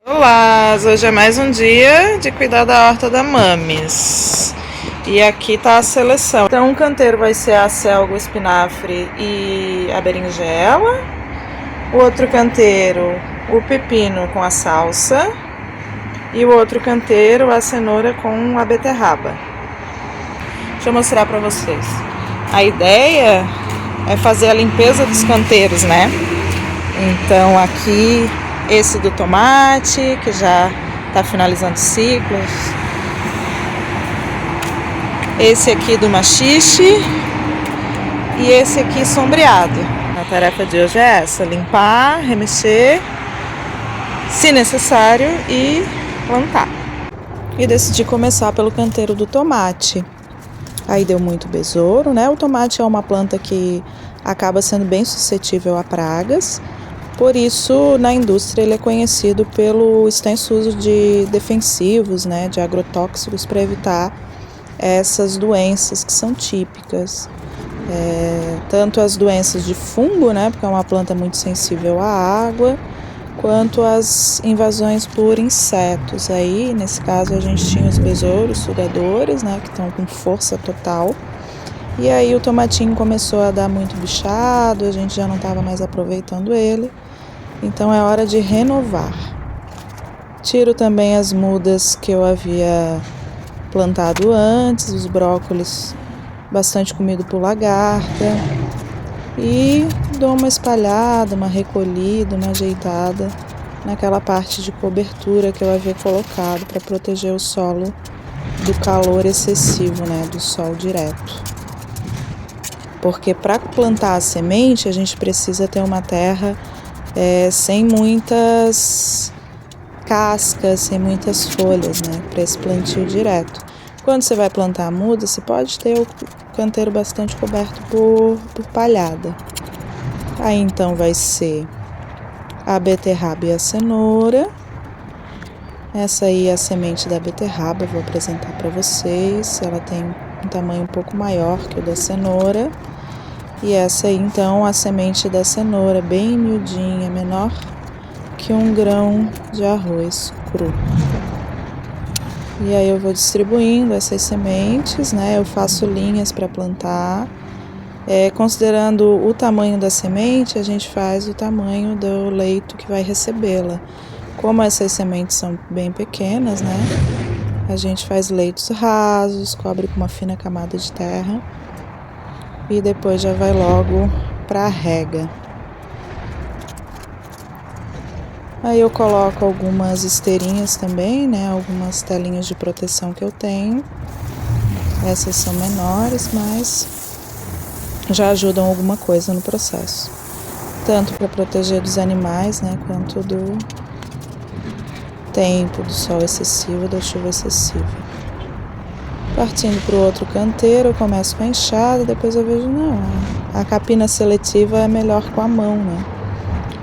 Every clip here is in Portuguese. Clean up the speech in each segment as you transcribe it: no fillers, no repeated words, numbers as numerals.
Olá, hoje é mais um dia de cuidar da horta da Mames. E aqui tá a seleção. Então, um canteiro vai ser a selga, o espinafre e a berinjela. O outro canteiro, o pepino com a salsa. E o outro canteiro, a cenoura com a beterraba. Deixa eu mostrar pra vocês. A ideia é fazer a limpeza dos canteiros, né? Então, aqui esse do tomate, que já está finalizando ciclos. Esse aqui do machixe. E esse aqui sombreado. A tarefa de hoje é essa: limpar, remexer, se necessário, e plantar. E decidi começar pelo canteiro do tomate. Aí deu muito besouro, né? O tomate é uma planta que acaba sendo bem suscetível a pragas. Por isso, na indústria, ele é conhecido pelo extenso uso de defensivos, né, de agrotóxicos, para evitar essas doenças que são típicas. Tanto as doenças de fungo, né, porque é uma planta muito sensível à água, quanto as invasões por insetos. Aí, nesse caso, a gente tinha os besouros sugadores, né, que estão com força total. E aí o tomatinho começou a dar muito bichado, a gente já não estava mais aproveitando ele. Então é hora de renovar. Tiro também as mudas que eu havia plantado antes, os brócolis bastante comido por lagarta. E dou uma espalhada, uma recolhida, uma ajeitada naquela parte de cobertura que eu havia colocado para proteger o solo do calor excessivo, né, do sol direto. Porque para plantar a semente a gente precisa ter uma terra sem muitas cascas, sem muitas folhas, né, para esse plantio direto. Quando você vai plantar a muda, você pode ter o canteiro bastante coberto por palhada. Aí então vai ser a beterraba e a cenoura. Essa aí é a semente da beterraba, vou apresentar para vocês. Ela tem um tamanho um pouco maior que o da cenoura. E essa aí, então, a semente da cenoura, bem miudinha, menor que um grão de arroz cru. E aí eu vou distribuindo essas sementes, né? Eu faço linhas para plantar. Considerando o tamanho da semente, a gente faz o tamanho do leito que vai recebê-la. Como essas sementes são bem pequenas, né? A gente faz leitos rasos, cobre com uma fina camada de terra. E depois já vai logo para a rega. Aí eu coloco algumas esteirinhas também, né? Algumas telinhas de proteção que eu tenho. Essas são menores, mas já ajudam alguma coisa no processo. Tanto para proteger dos animais, né? Quanto do tempo, do sol excessivo, da chuva excessiva. Partindo para o outro canteiro, eu começo com a enxada, depois eu vejo, não, a capina seletiva é melhor com a mão, né?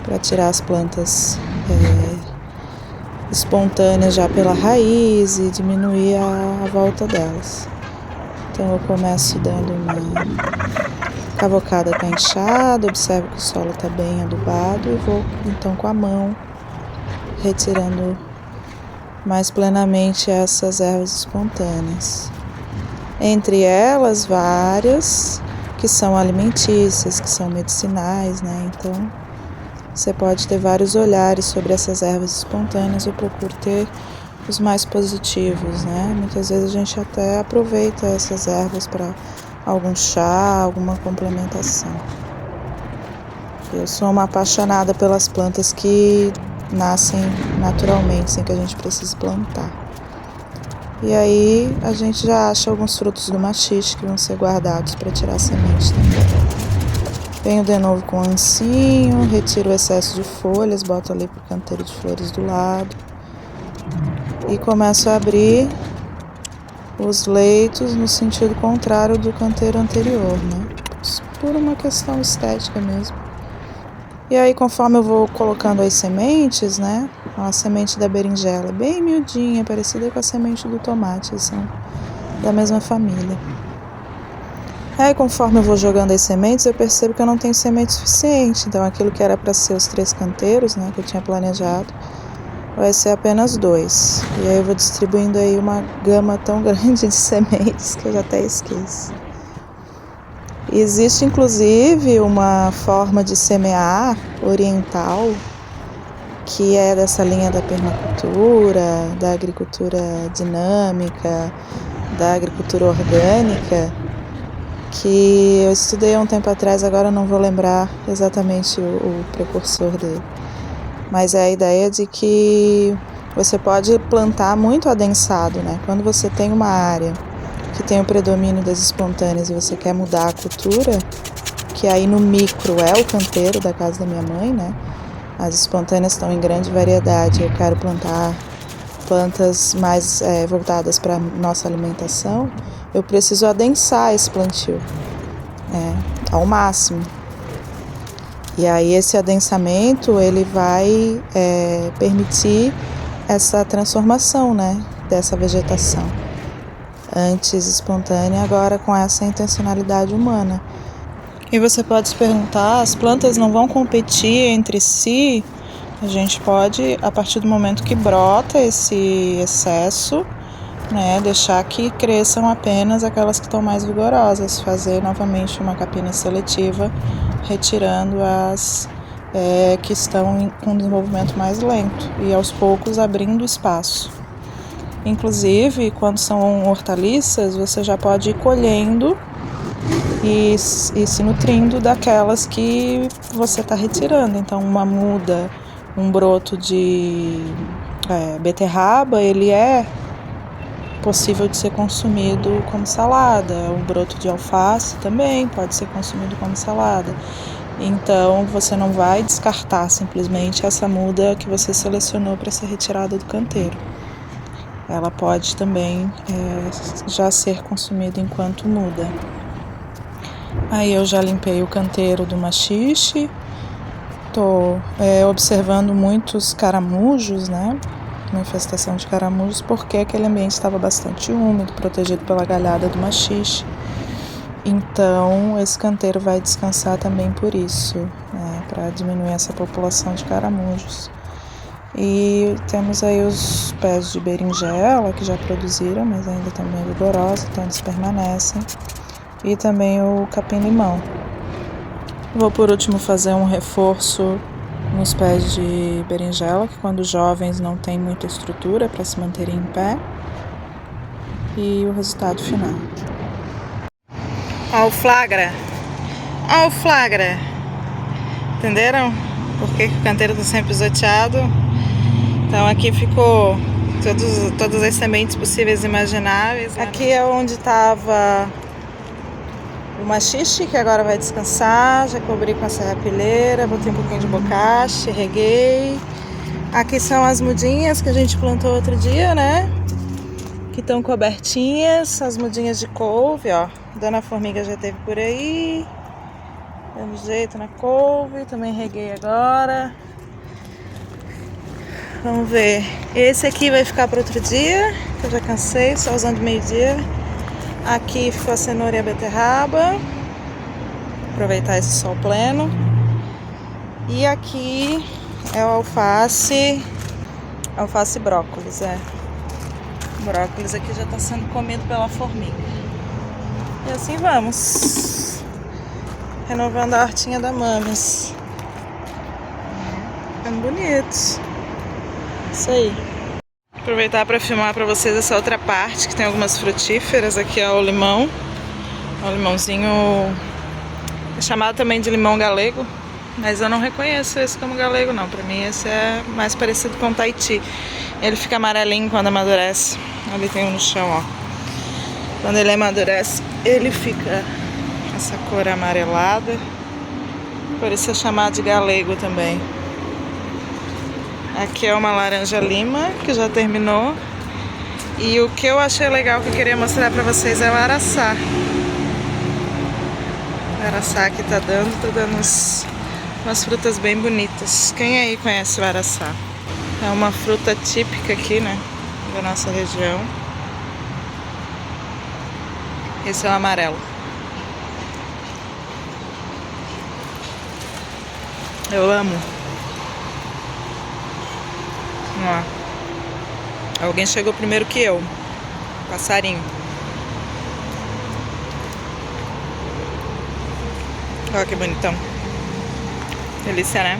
Para tirar as plantas espontâneas já pela raiz e diminuir a volta delas. Então eu começo dando uma cavocada com a enxada, observo que o solo está bem adubado e vou então com a mão retirando mais plenamente essas ervas espontâneas. Entre elas, várias que são alimentícias, que são medicinais, né? Então, você pode ter vários olhares sobre essas ervas espontâneas. Eu procuro ter os mais positivos, né? Muitas vezes a gente até aproveita essas ervas para algum chá, alguma complementação. Eu sou uma apaixonada pelas plantas que nascem naturalmente, sem que a gente precise plantar. E aí a gente já acha alguns frutos do machixe que vão ser guardados para tirar a semente também. Venho de novo com o ancinho, retiro o excesso de folhas, boto ali pro canteiro de flores do lado. E começo a abrir os leitos no sentido contrário do canteiro anterior, né? Por uma questão estética mesmo. E aí, conforme eu vou colocando as sementes, né? A semente da berinjela, bem miudinha, parecida com a semente do tomate, são da mesma família. Aí, conforme eu vou jogando as sementes, eu percebo que eu não tenho semente suficiente. Então, aquilo que era para ser os 3 canteiros, né? Que eu tinha planejado, vai ser apenas 2. E aí eu vou distribuindo aí uma gama tão grande de sementes que eu já até esqueço. E existe inclusive uma forma de semear oriental, que é dessa linha da permacultura, da agricultura dinâmica, da agricultura orgânica, que eu estudei há um tempo atrás, agora não vou lembrar exatamente o precursor dele. Mas é a ideia de que você pode plantar muito adensado, né? Quando você tem uma área que tem o predomínio das espontâneas e você quer mudar a cultura, que aí no micro é o canteiro da casa da minha mãe, né? As espontâneas estão em grande variedade. Eu quero plantar plantas mais voltadas para nossa alimentação. Eu preciso adensar esse plantio ao máximo. E aí esse adensamento ele vai permitir essa transformação, né, dessa vegetação. Antes espontânea, agora com essa intencionalidade humana. E você pode se perguntar, as plantas não vão competir entre si? A gente pode, a partir do momento que brota esse excesso, né, deixar que cresçam apenas aquelas que estão mais vigorosas, fazer novamente uma capina seletiva, retirando as que estão com desenvolvimento mais lento e aos poucos abrindo espaço. Inclusive, quando são hortaliças, você já pode ir colhendo e se nutrindo daquelas que você está retirando. Então, uma muda, um broto de beterraba, ele é possível de ser consumido como salada. Um broto de alface também pode ser consumido como salada. Então, você não vai descartar simplesmente essa muda que você selecionou para ser retirada do canteiro. Ela pode também já ser consumida enquanto muda. Aí eu já limpei o canteiro do maxixe. Estou observando muitos caramujos, né? Uma infestação de caramujos, porque aquele ambiente estava bastante úmido, protegido pela galhada do maxixe. Então, esse canteiro vai descansar também por isso, né? Para diminuir essa população de caramujos. E temos aí os pés de berinjela, que já produziram, mas ainda estão bem vigorosos, então eles permanecem. E também o capim-limão. Vou por último fazer um reforço nos pés de berinjela, que quando jovens não tem muita estrutura para se manterem em pé. E o resultado final. Ó o flagra! Ó o flagra! Entenderam? Por que o canteiro está sempre pisoteado? Então aqui ficou todas as sementes possíveis e imagináveis. Aqui é onde estava o maxixe, que agora vai descansar. Já cobri com a serrapilheira, botei um pouquinho de bocache, reguei. Aqui são as mudinhas que a gente plantou outro dia, né? Que estão cobertinhas, as mudinhas de couve, ó. Dona Formiga já esteve por aí, dando jeito na couve, também reguei agora. Vamos ver. Esse aqui vai ficar para outro dia, que eu já cansei, só usando meio-dia. Aqui ficou a cenoura e a beterraba. Aproveitar esse sol pleno. E aqui é o alface e brócolis, O brócolis aqui já está sendo comido pela formiga. E assim vamos. Renovando a hortinha da Mames. Ficando bonito. Isso aí. Aproveitar para filmar para vocês essa outra parte, que tem algumas frutíferas. Aqui é o limão. É um limãozinho, é chamado também de limão galego, mas eu não reconheço esse como galego não. Para mim esse é mais parecido com o Tahiti. Ele fica amarelinho quando amadurece. Ali tem um no chão, ó. Quando ele amadurece, ele fica essa cor amarelada. Por isso é chamado de galego também. Aqui é uma laranja lima, que já terminou. E o que eu achei legal, que eu queria mostrar pra vocês, é o araçá. O araçá que tá dando umas frutas bem bonitas. Quem aí conhece o araçá? É uma fruta típica aqui, né, da nossa região. Esse é o amarelo. Eu amo. Ó. Alguém chegou primeiro que eu. Passarinho. Olha que bonitão. Delícia, né?